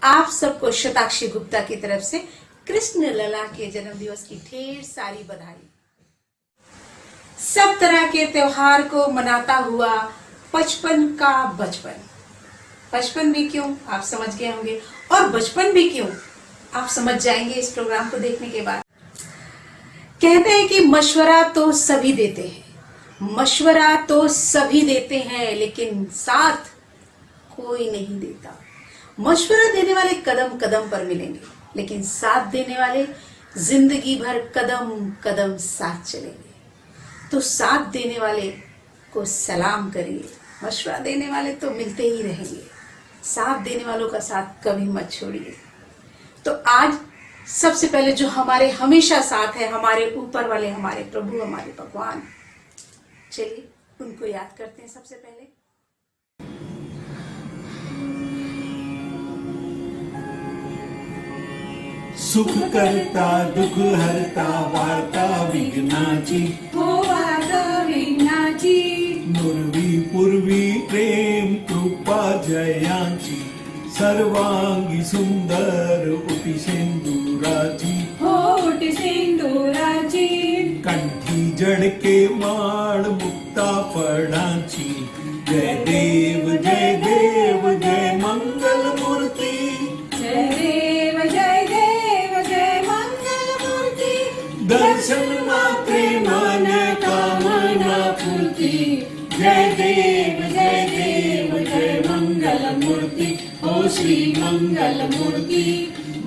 आप सबको शताक्षी गुप्ता की तरफ से कृष्ण लला के जन्मदिवस की ढेर सारी बधाई। सब तरह के त्योहार को मनाता हुआ बचपन का बचपन, बचपन भी क्यों आप समझ गए होंगे, और बचपन भी क्यों आप समझ जाएंगे इस प्रोग्राम को देखने के बाद। कहते हैं कि मशवरा तो सभी देते हैं, मशवरा तो सभी देते हैं, लेकिन साथ कोई नहीं देता। मशवरा देने वाले कदम कदम पर मिलेंगे, लेकिन साथ देने वाले जिंदगी भर कदम कदम साथ चलेंगे। तो साथ देने वाले को सलाम करिए, मशवरा देने वाले तो मिलते ही रहेंगे, साथ देने वालों का साथ कभी मत छोड़िए। तो आज सबसे पहले जो हमारे हमेशा साथ है, हमारे ऊपर वाले, हमारे प्रभु, हमारे भगवान, चलिए उनको याद करते हैं सबसे पहले। सुख करता दुख हरता वार्ता विघ्नाची, हो वार्ता विघ्नाची, नुरवी पूर्वी प्रेम कृपा जयांची, सर्वांगी सुंदर उटी सिंदुराची, हो उटी सिंदुराची, कंठी जड़के माळ मुक्ता फळांची, जय देव जय देव जय मंगल मूर्ती, जय देव जय देव जय मंगल मूर्ती, दर्शन मात्रे मन कामना पूर्ती, जय देव जय मंगल मूर्ती, ओ श्री मंगल मूर्ती,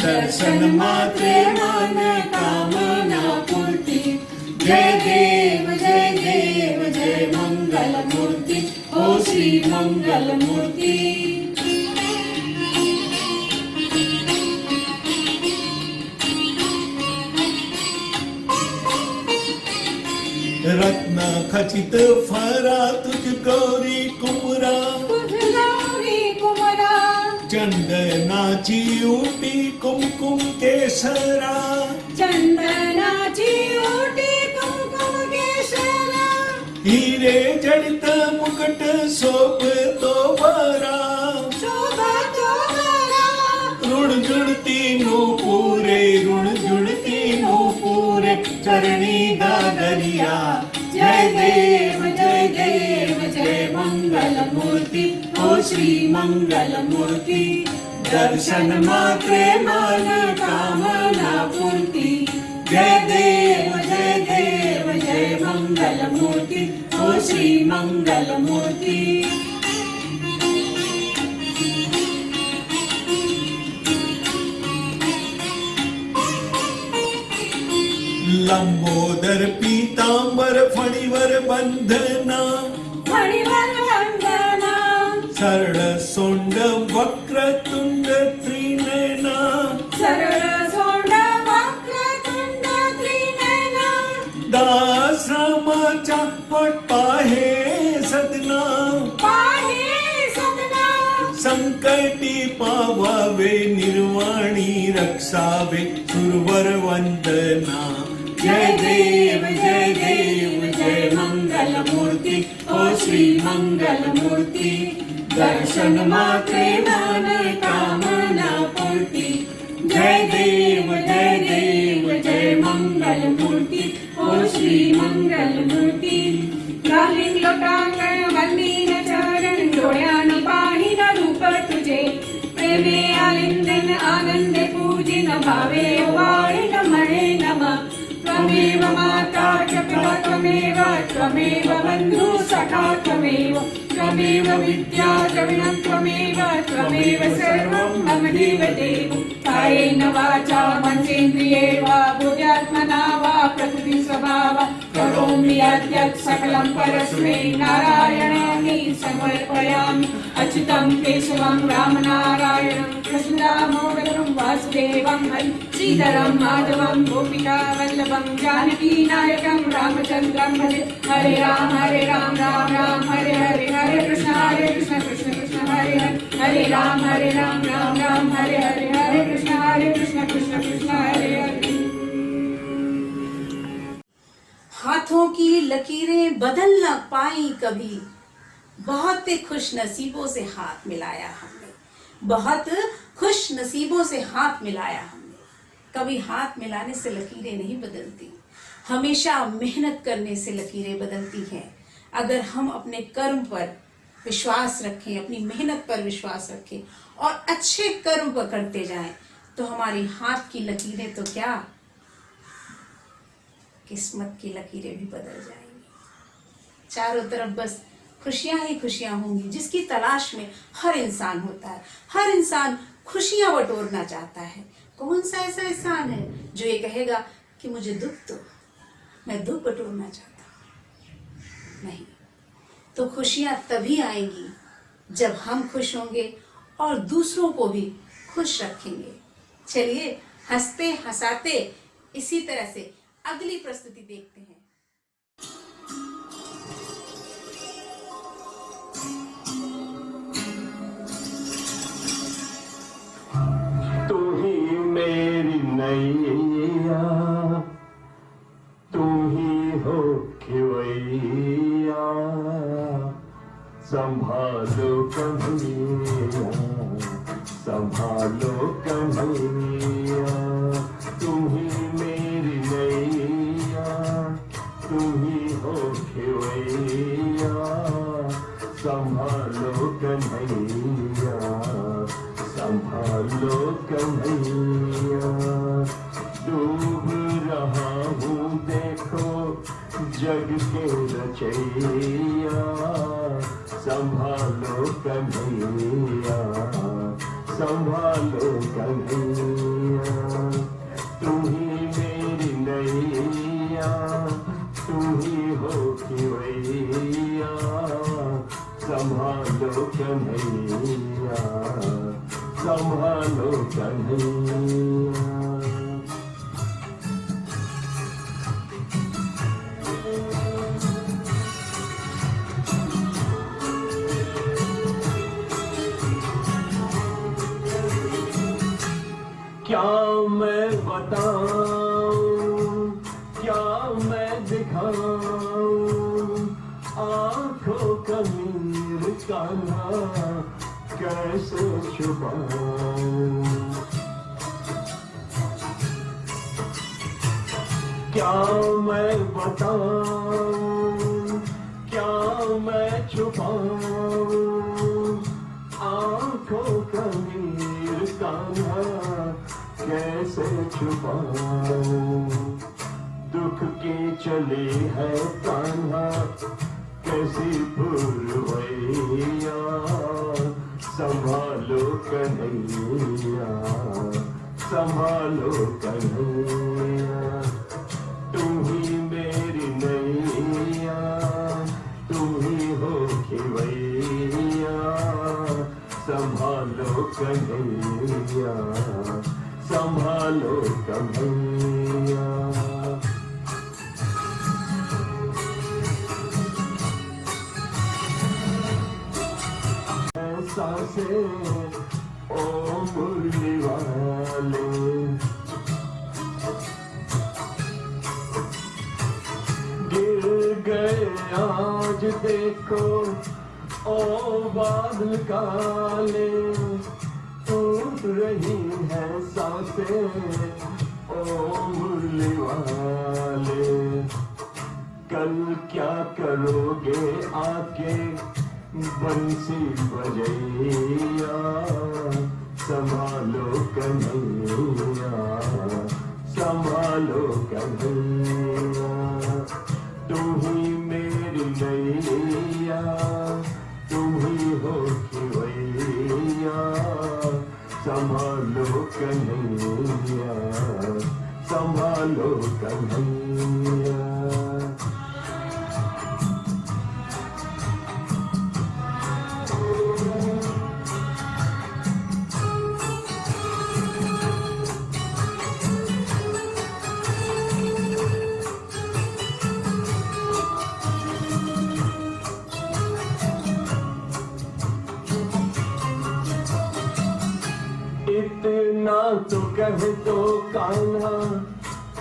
दर्शन मात्रे मन कामना पूर्ती, जय देव जय मंगल मूर्ती, ओ श्री मंगल मूर्ती। रत्न खचित फरा तुझ गौरी कुमरा, तुझ गौरी कुमरा, चंदनाची उटी कुमकुम केसरा, चंदनाची ओटी कुमकुम केशरा, हीरे जडित मुकुट शोभतो बरा, शोभा तो बरा, ऋण जुड़ती नूपुरे, ऋण जुड़ती नूपुरे, चरणी दादरिया, जय देव जय मंगल मूर्ति, ओ श्री मंगल मूर्ति, दर्शन मात्रे मन कामना पूर्ति, जय देव जय मंगल मूर्ति, ओ श्री मंगल मूर्ति। लंबोदर पीतांबर फणिवर बंधना, फणिवर वंदना, सरळ सोंड वक्रतुंड त्रिनयना, सरळ सोंड वक्रतुंड त्रिनयना, दासरामाच्या पट पाहे सदना, पाहे सदना, संकटी पावावे निर्वाणी रक्षावे सुरवर वंदना, जय देव जय मंगल मूर्ति, ओ श्री मंगल मूर्ति, दर्शन मात्रे मन कामना पूर्ति, जय देव जय मंगल मूर्ति, ओ श्री मंगल मूर्ति। घालीन लोटांगण वंदीन चरण, डोळ्यानं पाहिन रूप तुझे, प्रेमे आलिंगन आनंदे पूजिन, भावे वाळीन म्हणे नमः। त्वमेव माता च पिता त्वमेव बन्धु सखा त्वमेव विद्या द्रविणं त्वमेव सर्वं मम देवदेव। कायेन वाचा मनसेन्द्रिये वा बुद्ध्यात्मना वा प्रकृति स्वभावा करोमि यद्यत् सकलं परस्मै नारायणाय समर्पयामि। अच्युतं केशवं रामनारायणं कृष्णदामोदरं वासुदेवं हरि श्रीधरं माधवं गोपिका वल्लभं जानकी नायकं रामचन्द्रं भजे। हरे राम राम राम हरे हरे, हरे कृष्ण कृष्ण कृष्ण हरे हरे, हरे राम राम राम हरे हरे, हरे कृष्ण कृष्ण हरे हरे। हाथों की लकीरें बदल न पाई कभी, बहुत खुश नसीबों से हाथ मिलाया हमने। बहुत खुश नसीबों से हाथ मिलाया हमने। कभी हाथ मिलाने से लकीरें नहीं बदलती, हमेशा मेहनत करने से लकीरें बदलती हैं। अगर हम अपने कर्म पर विश्वास रखें, अपनी मेहनत पर विश्वास रखें और अच्छे कर्म पर करते जाएं, तो हमारी हाथ की लकीरें तो क्या, किस्मत की लकीरें भी बदल जाएंगी। चारों तरफ बस खुशियां ही खुशियां होंगी, जिसकी तलाश में हर इंसान होता है। हर इंसान खुशियां बटोरना चाहता है। कौन सा ऐसा इंसान है जो ये कहेगा कि मुझे दुख दो, मैं दुख बटोरना चाहता हूं? नहीं। तो खुशियां तभी आएंगी जब हम खुश होंगे और दूसरों को भी खुश रखेंगे। चलिए हंसते हंसाते इसी तरह से अगली प्रस्तुति देखते हैं। तू ही मेरी नैया, तू ही हो खिवैया, संभालो कन्हैया, संभालो कन्हैया। तू ही मेरी नैया, तू ही हो खिवैया, संभालो कन्हैया, संभालो कन्हैया। डूब रहा हूँ देखो जग के रचैया, संभालो कन्हैया, संभालो कन्हैया। तू ही मेरी नैया, तू ही हो खिवैया, संभालो कन्हैया, संभालो कन्हैया। क्या मैं बताऊं, क्या मैं दिखाऊं, आंखों का नीर कान्हा कैसे छुपाऊं। क्या मैं बताऊं, क्या मैं छुपाऊं, आंखों का नीर कान्हा कैसे छुपाऊं। दुख की चली है कान्हा कैसी भूलवैया, संभालो कन्हैया, संभालो कन्हैया। तू ही मेरी नैया, तू ही हो खिवैया, संभालो कन्हैया, संभालो कन्हैया। सांसे ओ मुरली वाले, गिर गए आज देखो ओ बादल काले, टूट रही है सांसें ओ मुरली वाले। कल क्या करोगे आके बंसी बजैया, संभालो कन्हैया, संभालो कन्हैया। तू ही मेरी नैया, तू ही हो खिवैया, संभालो कन्हैया, संभालो कन्हैया। इतना तो कह दो कान्हा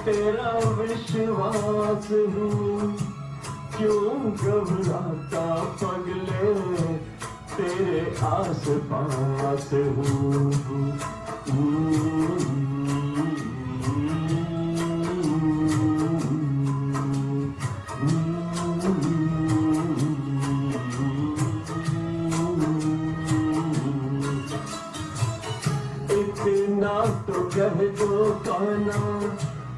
तेरा विश्वास हूँ, क्यों घबराता पगले तेरे आस पास इतना तो कह दो काना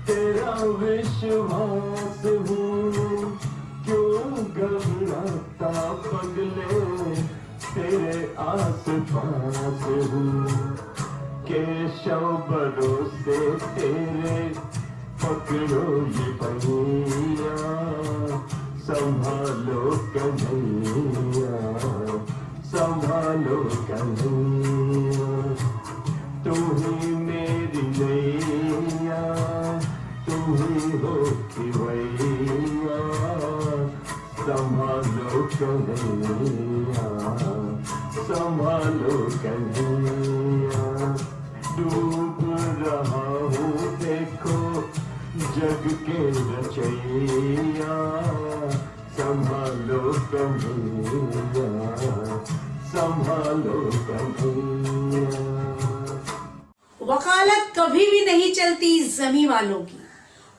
तेरा विश्वास हूँ क्यों घबराता पगले तेरे आस पास हूँ केशव भरोसे तेरे पकड़ो ये पहिया संभालो कन्हैया संभालो कन्हैया तू ही मेरी नैया तू ही हो खिवैया संभालो कन्हैया संभालो कन्हैया डूब रहा हूँ देखो जग के रचैया संभालो कन्हैया संभालो कन्हैया वकालत कभी भी नहीं चलती जमी वालों की,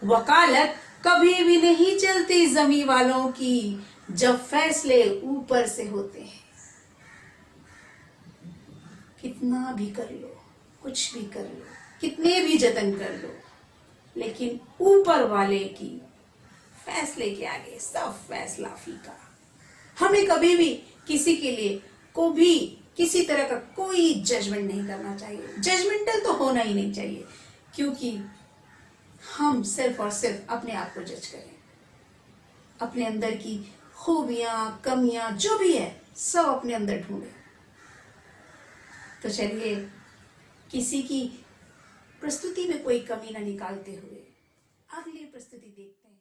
वकालत कभी भी नहीं चलती जमी वालों की जब फैसले ऊपर से होते हैं। कितना भी कर लो, कुछ भी कर लो, कितने भी जतन कर लो, लेकिन ऊपर वाले की फैसले के आगे सब फैसला फीका। हमें कभी भी किसी के लिए किसी तरह का कोई जजमेंट नहीं करना चाहिए। जजमेंटल तो होना ही नहीं चाहिए, क्योंकि हम सिर्फ और सिर्फ अपने आप को जज करें। अपने अंदर की खूबियां, कमियां जो भी है सब अपने अंदर ढूंढें। तो चलिए किसी की प्रस्तुति में कोई कमी ना निकालते हुए अगली प्रस्तुति देखते हैं।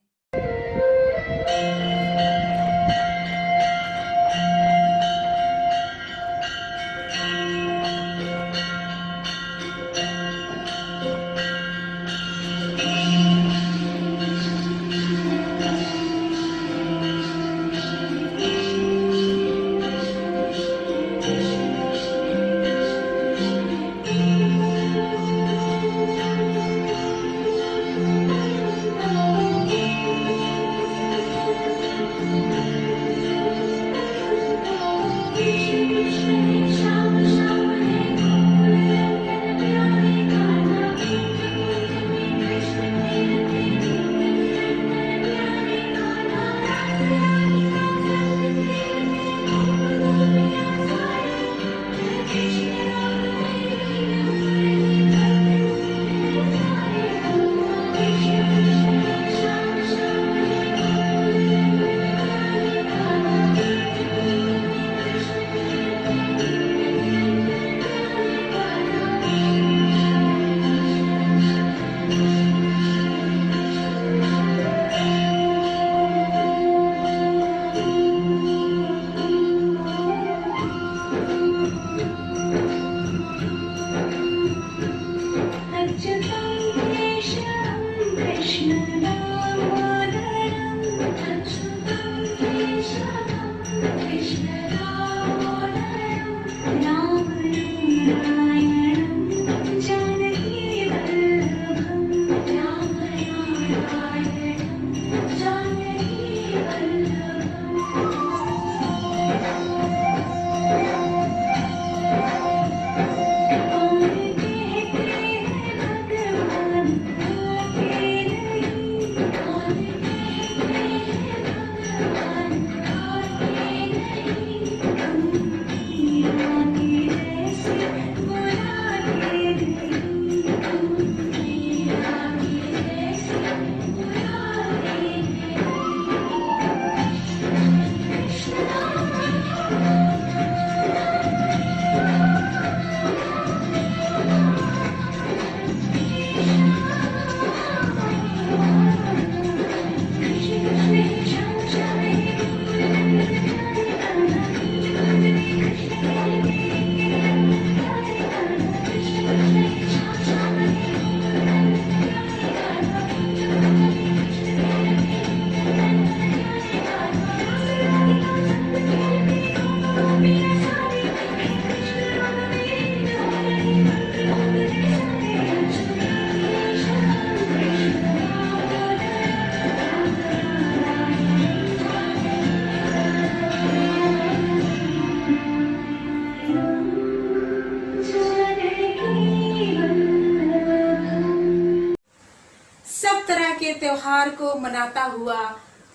त्योहार को मनाता हुआ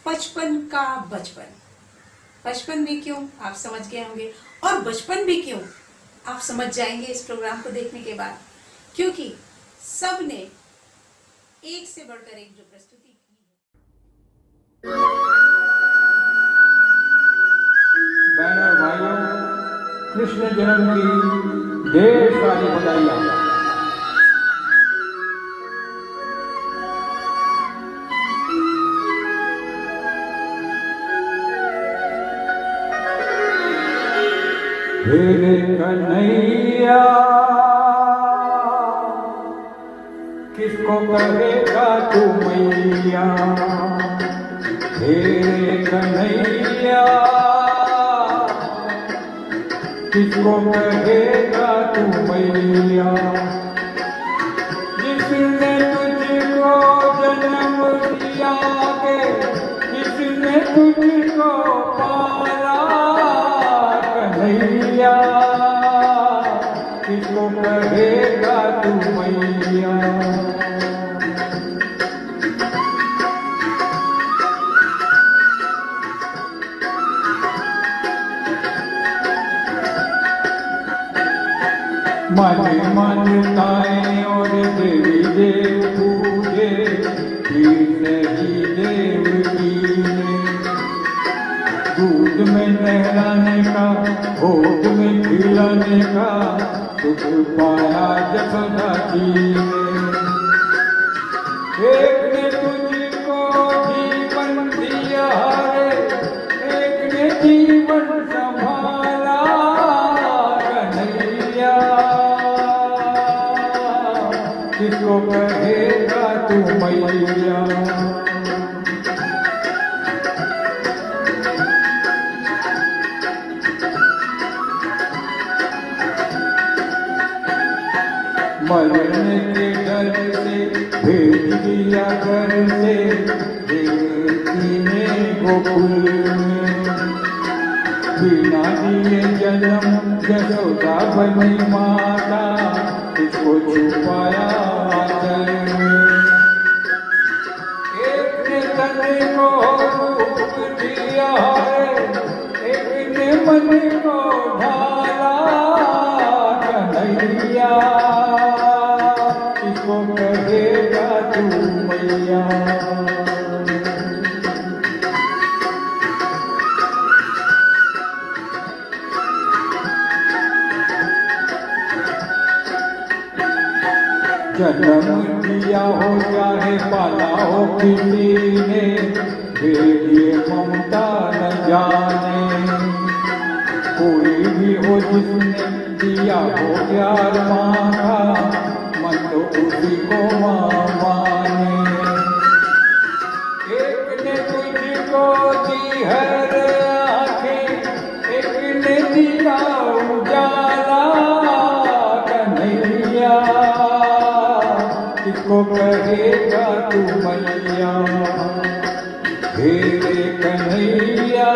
बचपन का बचपन। बचपन भी क्यों, आप समझ गए होंगे, और बचपन भी क्यों आप समझ जाएंगे इस प्रोग्राम को देखने के बाद, क्योंकि सबने एक से बढ़कर एक जो प्रस्तुति की है। बहनों और भाइयों, कृष्ण जन्म की ढेर सारी बधाइयाँ। हे कन्हैया किसको कहेगा तू मैया, हे कन्हैया किसको कहेगा तू मैया। जिसने तुझको जन्म दिया के, जिसने तुझको पाला कन्हैया, किसको कहेगा तू मैया। मन मान्यताएं और देवी देव पूजे, कृष्ण ही देव की ने। दूध में नहलाने का, भोग में खिलाने का सुख पाया जसोदा जी ने। एक ने तुझको जीवन दिया रे, एक ने जीवन संभाला कन्हैया, किसको कहेगा तू मैया। मरने के डर से भेज दिया घर से देवकी ने गोकुल में। बिना दिए जन्म जसोदा बनी माता, इसको छुपाया आंचल में। एक ने तन को रूप दिया है, एक ने मन को ढाला कन्हैया, किसको कहेगा तू मैया। जन्म दिया हो चाहे पाला हो किसी ने, ये ममता न जाने। कोई भी हो जिसने दिया हो प्यार माँ का, मन तो उसी को माँ माने। एक ने तुझको दी है आँखें, एक ने दिया उजाला कन्हैया, किसको कहेगा तू मैया। हे कन्हैया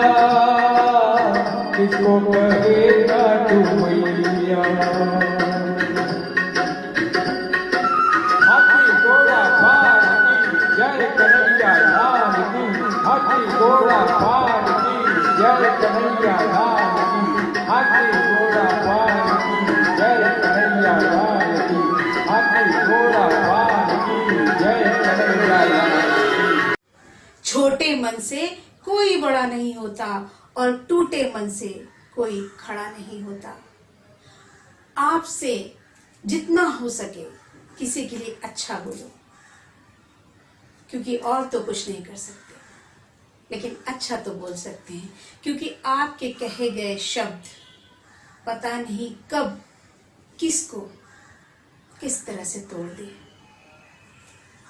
किसको कहेगा तू मैया। हाथी घोड़ा पार की जय कन्हैया लाल की, हाथी घोड़ा पार की जय कन्हैया लाल की, हाथी घोड़ा पार की जय कन्हैया लाल की, हाथी घोड़ा पार की जय कन्हैया लाल की। छोटे मन से कोई बड़ा नहीं होता और टूटे मन से कोई खड़ा नहीं होता। आपसे जितना हो सके किसी के लिए अच्छा बोलो, क्योंकि और तो कुछ नहीं कर सकते, लेकिन अच्छा तो बोल सकते हैं, क्योंकि आपके कहे गए शब्द पता नहीं कब किसको किस तरह से तोड़ दे।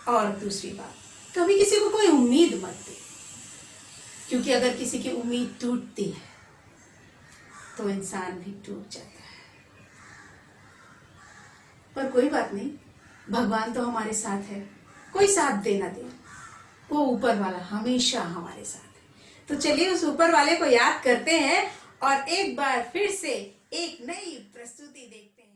और दूसरी बात, कभी किसी को कोई उम्मीद मत दे, क्योंकि अगर किसी की उम्मीद टूटती है तो इंसान भी टूट जाता है। पर कोई बात नहीं, भगवान तो हमारे साथ है, कोई साथ दे ना दे, वो ऊपर वाला हमेशा हमारे साथ है। तो चलिए उस ऊपर वाले को याद करते हैं और एक बार फिर से एक नई प्रस्तुति देखते हैं।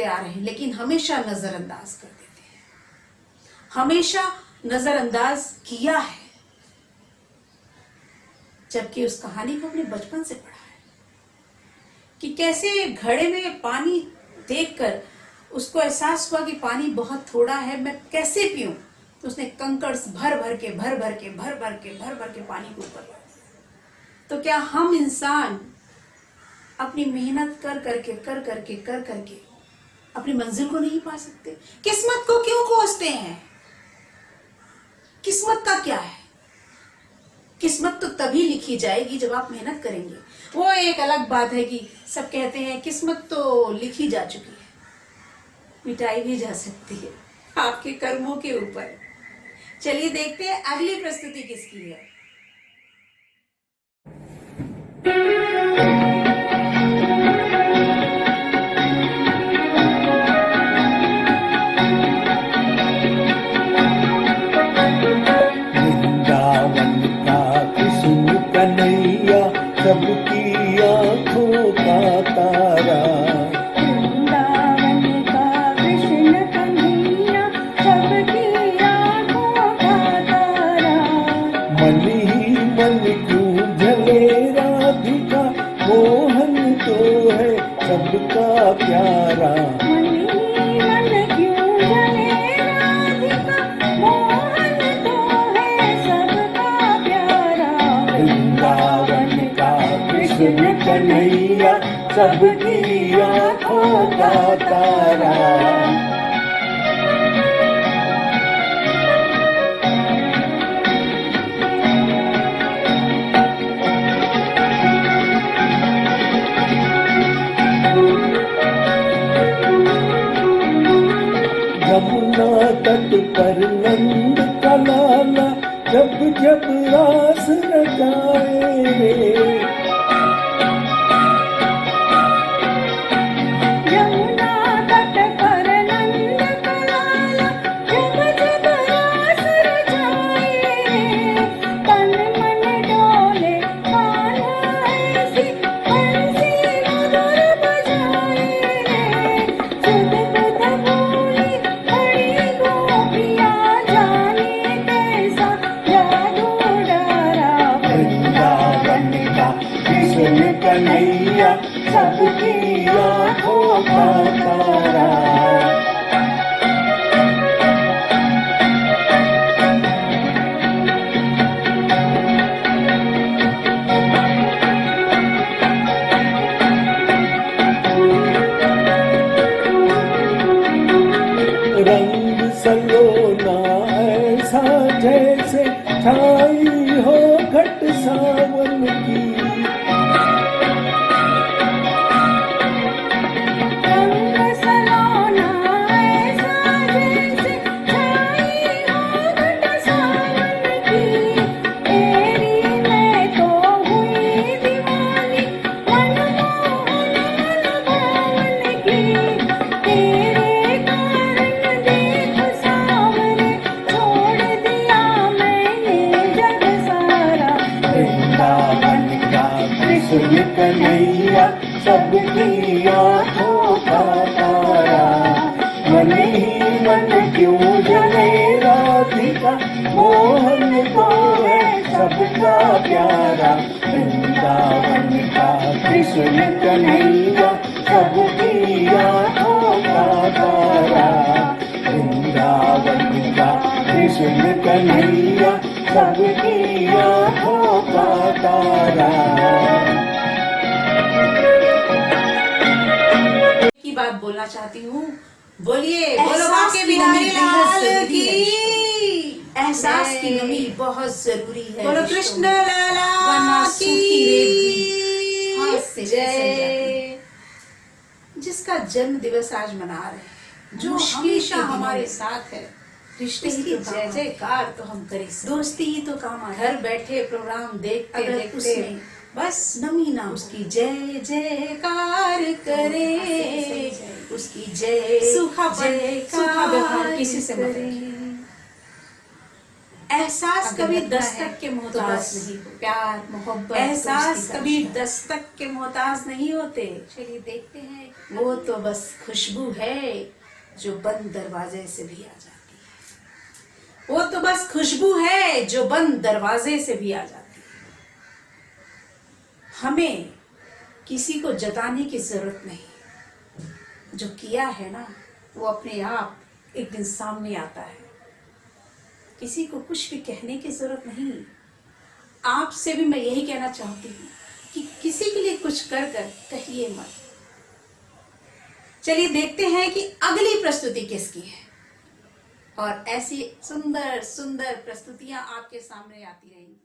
करते आ रहे हैं, लेकिन हमेशा नजरअंदाज कर देते हैं, हमेशा नजरअंदाज किया है, जबकि उस कहानी को अपने बचपन से पढ़ा है कि कैसे घड़े में पानी देखकर उसको एहसास हुआ कि पानी बहुत थोड़ा है, मैं कैसे पीऊं। तो उसने कंकड़ भर भर के पानी को ऊपर ला दिया। तो क्या हम इंसान अपनी मेहनत कर करके अपनी मंजिल को नहीं पा सकते? किस्मत को क्यों कोसते हैं? किस्मत का क्या है? किस्मत तो तभी लिखी जाएगी जब आप मेहनत करेंगे। वो एक अलग बात है कि सब कहते हैं किस्मत तो लिखी जा चुकी है, मिटाई भी जा सकती है आपके कर्मों के ऊपर। चलिए देखते हैं अगली प्रस्तुति किसकी है। वृंदावन का कृष्ण कन्हैया सबकी आंखों का तारा, वृंदावन का कृष्ण कन्हैया सबकी आँखों का तारा। मन ही मन क्यों झले राधिका, मोहन तो है सबका प्यारा। मन ही मन क्यों जले राधिका, मोहन तो है सबका प्यारा। वृंदावन का कृष्ण कन्हैया सबकी आंखों का तारा। यमुना तट पर नंद का लाला जब जब रास रचाए रे। यमुना तट पर नंद का लाला जब जब रास रचाए रे। तन मन डोले कान्हा ऐसी बंसी मधुर बजाए रे। सुध बुध बोली खड़ी गोपियाँ जाने कैसा जादू डारा। वृंदावन का कृष्ण कन्हैया सबकी आंखों का तारा। रंग सलोना ऐसा जैसे छाई हो घट सावन की। रंग सलोना ऐसा जैसे छाई हो घट सावन की। तेरी मैं तो हुई दीवानी मनमोहन मन भावन की। तेरे कारण देख सावरे छोड़ दिया मैंने जग सारा। वृंदावन का कृष्ण कन्हैया सबकी आंखों का तारा। मन ही मन क्यों जले राधिका, मोहन तो है सबका प्यारा। वृंदावन का कृष्ण कन्हैया सबकी आंखों का तारा। वृंदावन का कृष्ण कन्हैया सबकी आंखों का तारा। की बात बोलना चाहती हूँ, बोलिए बोलो बाके बिहारी लाल की। एहसास की नमी बहुत जरूरी है। बोलो रिश्तों कृष्ण में। लाला वरना की सूखी रेत भी हाथ से फिसल जाती है। जिसका जन्म दिवस आज मना रहे हैं, जो हमेशा हमारे साथ है, रिश्ते ही तो जय जयकार तो हम करें। दोस्ती ही तो काम आए। घर बैठे प्रोग्राम देखते अगर देखते उसमें बस नमी ना उसकी जय जयकार करे, उसकी जय सूखा जयकार व्यवहार किसी से मत करे। एहसास अगर कभी लगता है दस्तक के तो मोहताज बस नहीं होते। प्यार मोहब्बत एहसास दोस्ती का कभी रिश्ता। दस्तक के मोहताज नहीं होते। चलिए देखते हैं वो तो बस खुशबू है जो बंद दरवाजे से भी आ जाती है। वो तो बस खुशबू है जो बंद दरवाजे से भी आ जाती है। हमें किसी को जताने की जरूरत नहीं, जो किया है ना वो अपने आप एक दिन सामने आता है। किसी को कुछ भी कहने की जरूरत नहीं। आपसे भी मैं यही कहना चाहती हूँ कि किसी के लिए कुछ कर कर कहिए मत। चलिए देखते हैं कि अगली प्रस्तुति किसकी है, और ऐसी सुंदर सुंदर प्रस्तुतियां आपके सामने आती रहेंगी।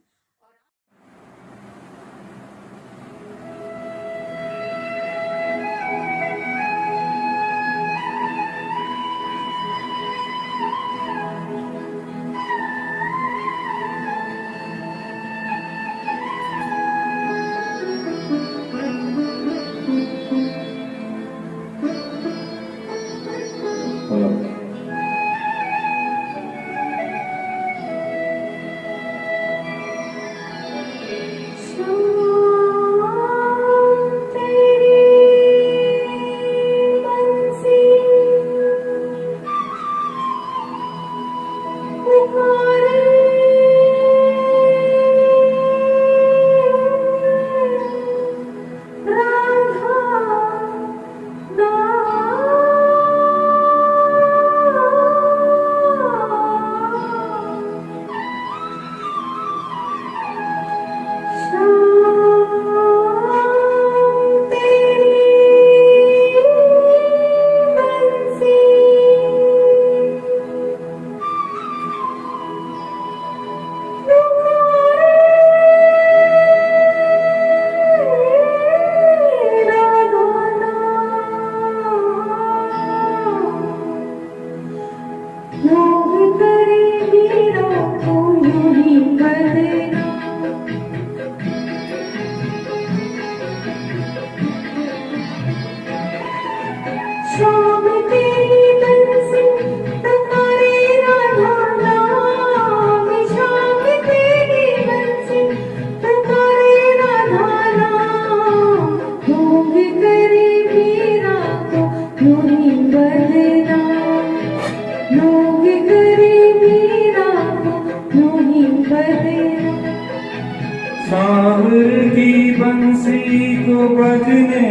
सांवर की बंसी को बजने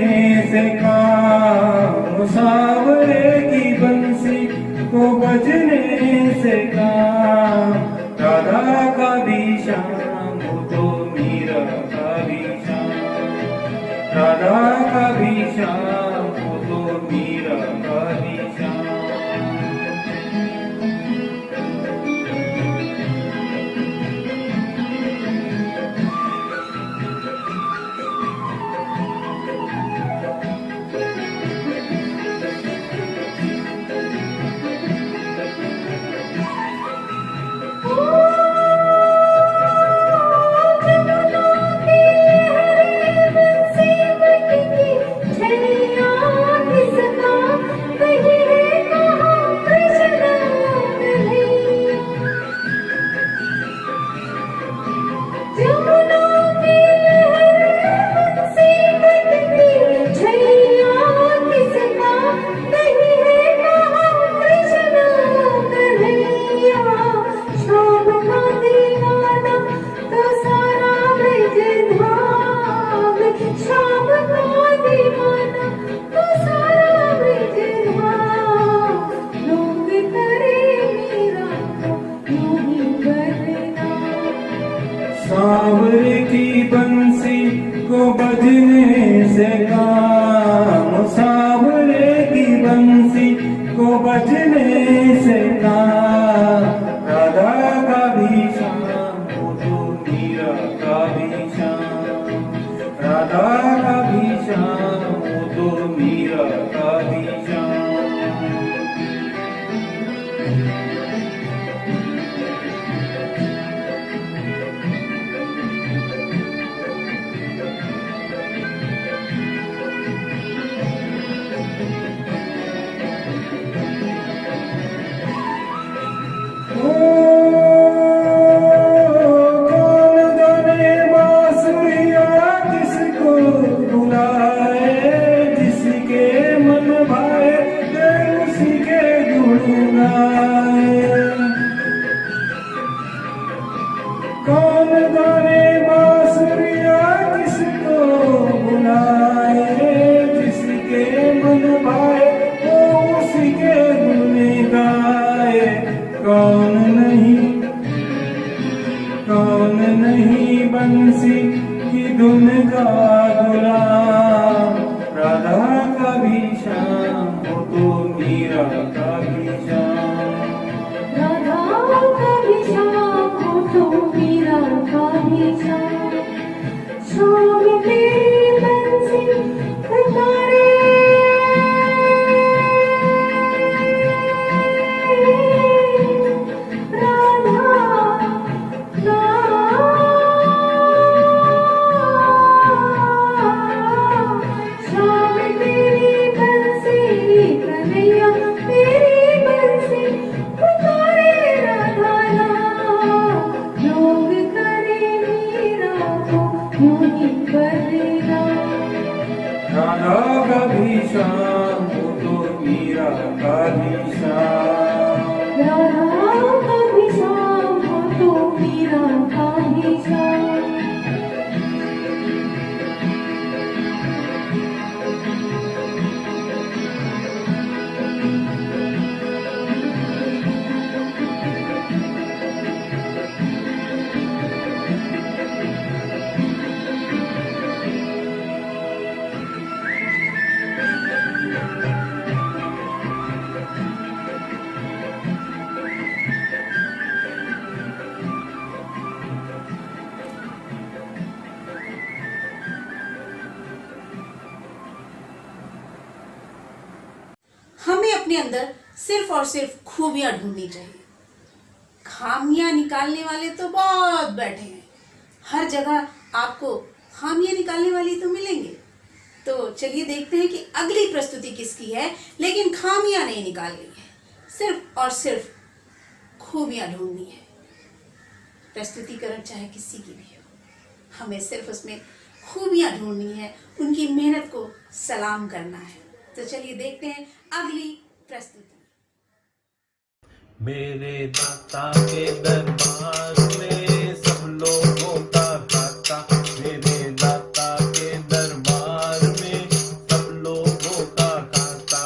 से काम, सांवरे की बंसी को बजने से काम। राधा का भी शाम हो तो मीरा का भी शाम, राधा का भी शाम हो तो मीरा का भी शाम। सांवरे की बंसी को बजने से काम, सांवरे की बंसी को बजने से काम। राधा का भी शाम हो तो मीरा का भी शाम, राधा का भी शाम हो तो मीरा का भी शाम। कौन नहीं बंसी की धुन का गुलाम, राधा का भी श्याम हो तो मीरा का भी श्याम। राधा का भी श्याम हो तो मीरा का भी श्याम। श्याम तेरी बंसी पुकारे, राधा का भी श्याम हो तो मीरा का भी श्याम। राधा का भी श्याम हो तो मीरा का भी श्याम। हमें अपने अंदर सिर्फ और सिर्फ खूबियां ढूंढनी चाहिए। खामियां निकालने वाले तो बहुत बैठे हैं, हर जगह आपको खामियां निकालने वाले तो मिलेंगे। तो चलिए देखते हैं कि अगली प्रस्तुति किसकी है, लेकिन खामियां नहीं निकालनी है, सिर्फ और सिर्फ खूबियां ढूंढनी है। प्रस्तुतिकरण चाहे किसी की भी हो, हमें सिर्फ उसमें खूबियां ढूंढनी है, उनकी मेहनत को सलाम करना है। तो चलिए देखते हैं अगली प्रस्तुति। मेरे दाता के दरबार में सब लोगों का खाता, मेरे दाता के दरबार में सब लोगों का खाता।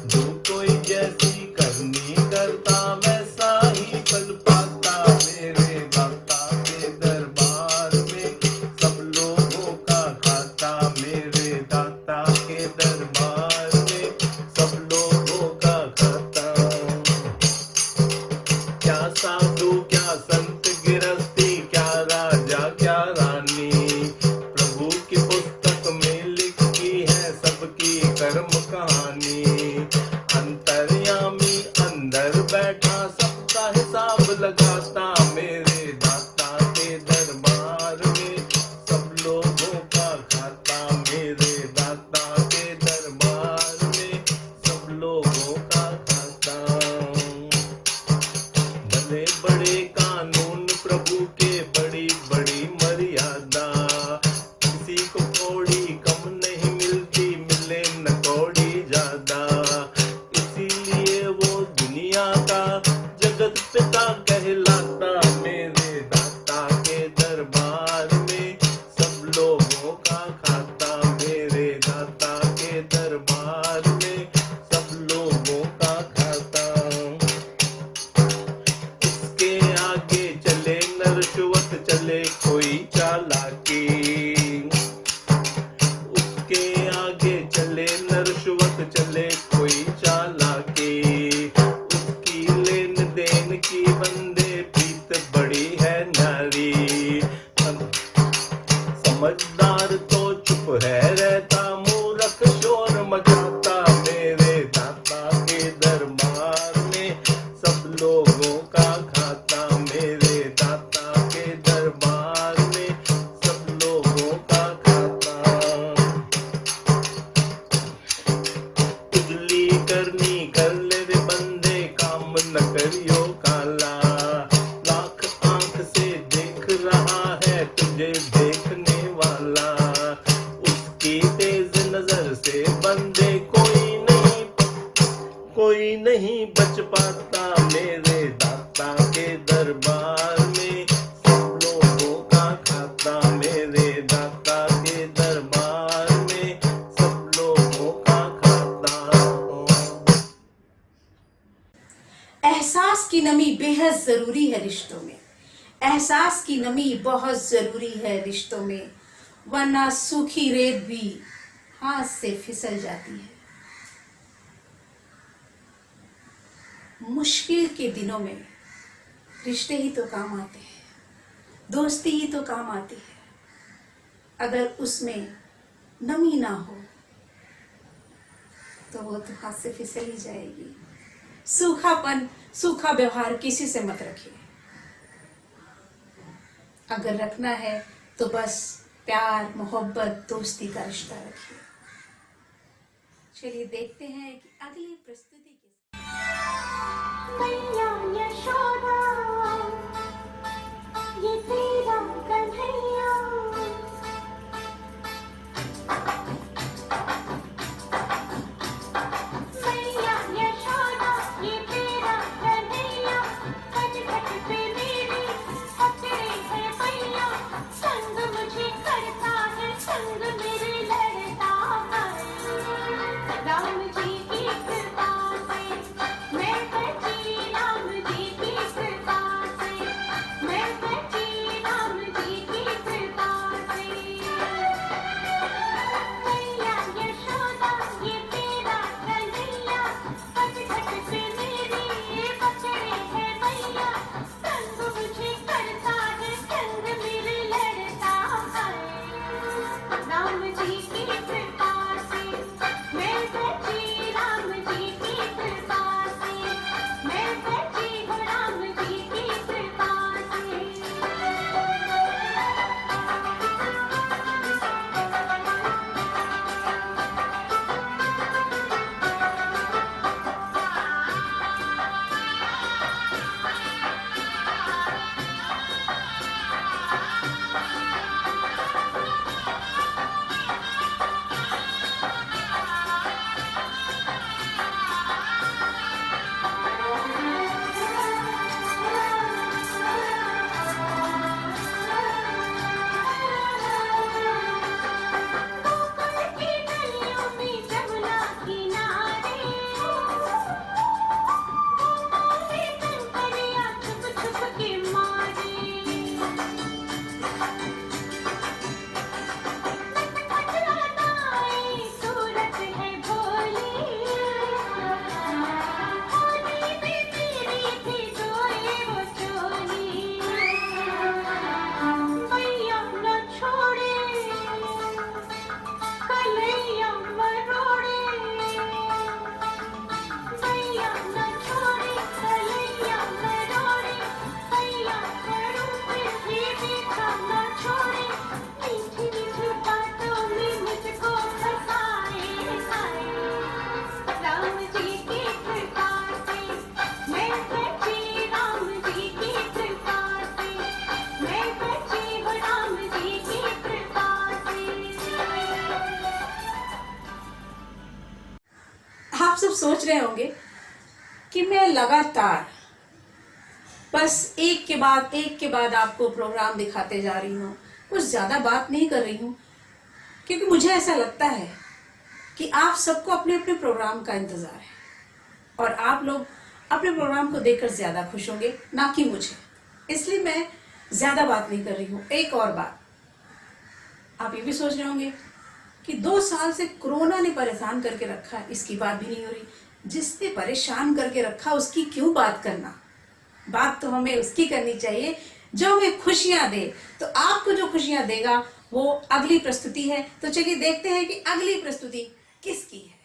जो कोई जैसी करनी करता वैसा ही फल पाता, मेरे दाता के दरबार में सब लोगों का खाता, मेरे दाता के दरबार में सब लोगों का खाता। क्या साधु क्या संत गिरस्ती, क्या राजा क्या रानी, प्रभु की पुस्तक में लिखी है सबकी कर्म कहानी। अंतर्यामी अंदर बैठा सबका हिसाब लगाता, मेरे दाता के दरबार में सब लोगों का खाता, मेरे दाता के दरबार में सब लोगों का खाता। भले बड़े कानून प्रभु के, बड़ी बड़ी मर्यादा, किसी को थोड़ी कम नहीं मिलती, मिले न थोड़ी ज्यादा। इसीलिए वो दुनिया का जगत पिता कहलाता, मेरे दाता के दरबार में सब लोगों का खाता, मेरे दाता के दरबार में सब लोगों का खाता। उसके आगे चले न रिश्वत चले कोई चालाकी, उसके आगे चले न रिश्वत चले कोई चालाकी। उसकी लेन देन की बंदे प्रीत बड़ी है नारी, समझदार तो चुप है रहता, मूर्ख शोर मचाता, मेरे दाता के दरबार में सब लोगों का खाता, मेरे दाता के दरबार में सब लोगों का खाता। उगली करनी कर ले रे बंदे, काम न करियो काला, लाख आंख से देख रहा है तुझे देखने वाला। उसकी तेज नजर से बंदे कोई नहीं बच पाता, मेरे दाता के दरबार में सब लोगों का खाता, मेरे दाता के दरबार में सब लोगों का खाता। एहसास की नमी बेहद जरूरी है रिश्तों में, एहसास की नमी बहुत जरूरी है रिश्तों में, वरना सूखी रेत भी हाथ से फिसल जाती है। मुश्किल के दिनों में रिश्ते ही तो काम आते हैं, दोस्ती ही तो काम आती है। अगर उसमें नमी ना हो तो वो तो हाथ से फिसल ही जाएगी। सूखापन, सूखा व्यवहार किसी से मत रखिए। अगर रखना है तो बस प्यार, मोहब्बत, दोस्ती का रिश्ता रखिए। चलिए देखते हैं कि अगली प्रस्तुति मैया यशोदा ये तेरा कन्हैया मैया यशोदा ये तेरा कन्हैया खट खट पे मेरी पकड़े है मैया संग मुझे करता है संग मेरे लड़ता है राम जी की कृपा से मैं बची राम जी की कृपा से मैं बची राम जी की कृपा से मैया यशोदा ये तेरा कन्हैया खट खट पे मेरी पकड़े है मैया संग मुझे करता है संग मेरे लड़ता है राम जी की कृपा से मैं बची राम जी की कृपा से मैं बची हूँ राम जी की कृपा से गोकुल की गलियों में जमुना किनारे घूमते कंकड़िया छुप छुप के मारे खटखटाए सूरत है भोली होली में तेरी थी डोरे वो चोली मैया न छोड़े कन्हैया मरोड़े मैया न छोड़े कन्हैया मरोड़े मैया करूं फिर भी देखा न छोड़े मीठी मीठी बातों में मुझको फंसाए खाए राम जी की कृपा से मैं बची राम जी की कृपा से मैं बची हूँ राम जी की कृपा से आप सब सोच रहे होंगे कि मैं लगातार बस एक के बाद आपको प्रोग्राम दिखाते जा रही हूँ, कुछ ज्यादा बात नहीं कर रही हूँ, क्योंकि मुझे ऐसा लगता है कि आप सबको अपने अपने प्रोग्राम का इंतजार है और आप लोग अपने प्रोग्राम को देखकर ज्यादा खुश होंगे, ना कि मुझे। इसलिए मैं ज्यादा बात नहीं कर रही हूँ। एक और बात, आप ये भी सोच रहे होंगे कि 2 साल से कोरोना ने परेशान करके रखा है, इसकी बात भी नहीं हो रही। जिसने परेशान करके रखा उसकी क्यों बात करना, बात तो हमें उसकी करनी चाहिए जो हमें खुशियां दे। तो आपको जो खुशियां देगा वो अगली प्रस्तुति है। तो चलिए देखते हैं कि अगली प्रस्तुति किसकी है।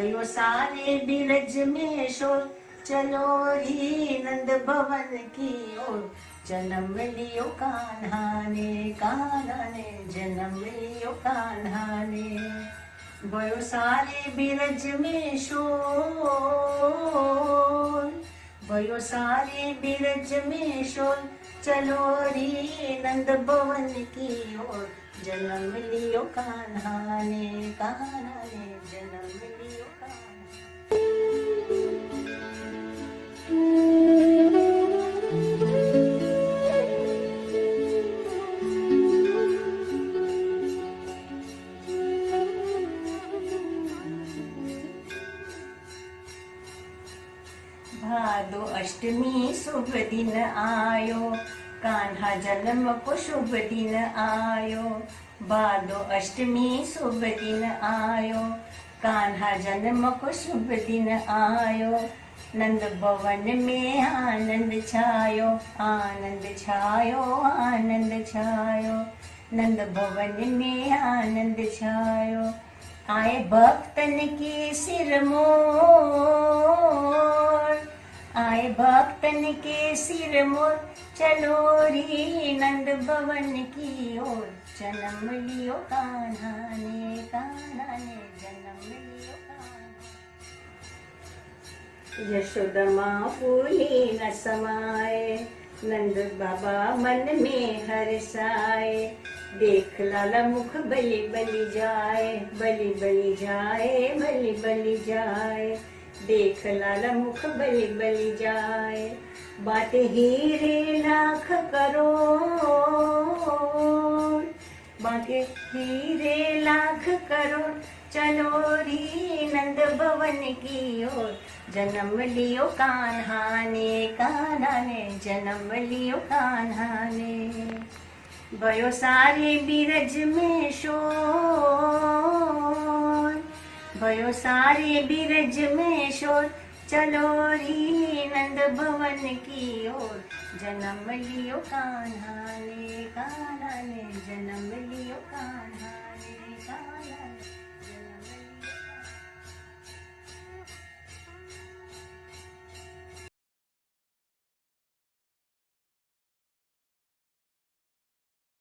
भयो सारे बिरज में शोर, चलो री नंद भवन की ओर। जन्म लियो कान्हा ने जन्म लियो कान्हा ने। भयो सारे बिरज में शोर, भयो सारे बिरज में शोर, चलो री नंद भवन की ओर। जन्म लियो कान्हा ने जन्म लियो कान्हा। भादो अष्टमी शुभ दिन आयो, कान्हा जन्म को शुभ दिन आयो। भादो अष्टमी शुभ दिन आयो, कान्हा जन्म को शुभ दिन आयो। नंद भवन में आनंद छायो, आनंद छायो, आनंद छायो। नंद भवन में आनंद छायो। आए भक्तन के सिर मोर, आए भक्तन के सिर मोर, चलो री नंद भवन की ओर। जन्म लियो कान्हा ने जन्म लियो कान्हा। यशोदा माँ फूली न समाए, नंद बाबा मन में हर्षाए। देख लाला मुख बलि बलि जाए, बलि बलि जाए, बलि बलि जाए। देख लाला मुख बलि बलि जाए। बात हीरे लाख करोड़, बाके हीरे लाख करोड़, चलो री नंद भवन की ओर। जन्म लियो कान्हा ने जन्म लियो कान्हा ने। भयो सारे बिरज में शोर, भयो सारे बिरज में शोर, चलो री नंद भवन की ओर। जन्म लियो कान्हा ने जन्म लियो कान्हा ने।